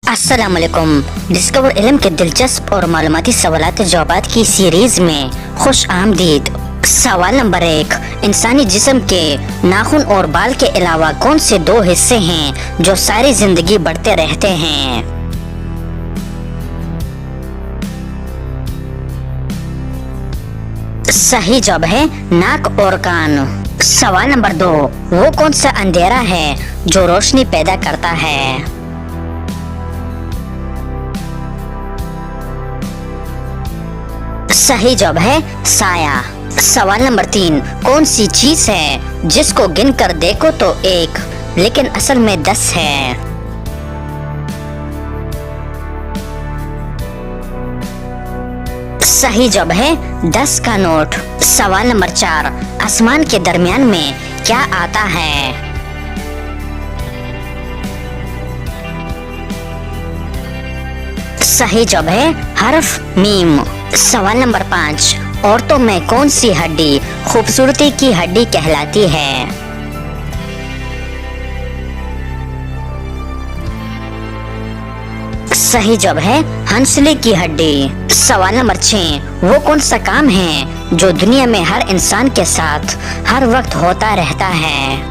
अस्सलाम वालेकुम। डिस्कवर इल्म के दिलचस्प और मालूमाती सवालात जवाबात की सीरीज में खुश आमदीद। सवाल नंबर 1, इंसानी जिस्म के नाखून और बाल के अलावा कौन से दो हिस्से हैं जो सारी जिंदगी बढ़ते रहते हैं? सही जवाब है नाक और कान। सवाल नंबर 2, वो कौन सा अंधेरा है जो रोशनी पैदा करता है? सही जवाब है साया। सवाल नंबर 3, कौन सी चीज है जिसको गिन कर देखो तो 1 लेकिन असल में 10 है? सही जवाब है 10 का नोट। सवाल नंबर 4, आसमान के दरमियान में क्या आता है? सही जवाब है हर्फ मीम। सवाल नंबर 5, औरतों में कौन सी हड्डी खूबसूरती की हड्डी कहलाती है? सही जवाब है हंसली की हड्डी। सवाल नंबर 6, वो कौन सा काम है जो दुनिया में हर इंसान के साथ हर वक्त होता रहता है?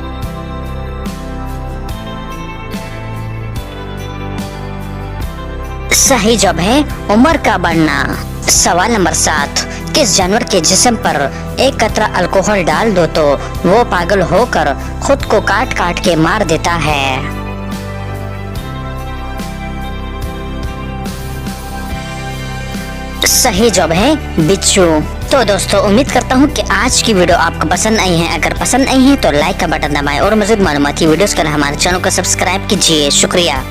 सही जवाब है उम्र का बढ़ना। सवाल नंबर 7, किस जानवर के जिस्म पर एक कतरा अल्कोहल डाल दो तो वो पागल होकर खुद को काट काट के मार देता है? सही जवाब है बिच्छू। तो दोस्तों, उम्मीद करता हूँ कि आज की वीडियो आपको पसंद आई है। अगर पसंद आई है तो लाइक का बटन दबाएं और मज़ीद मालूमाती वीडियोस के लिए हमारे चैनल को सब्सक्राइब कीजिए। शुक्रिया।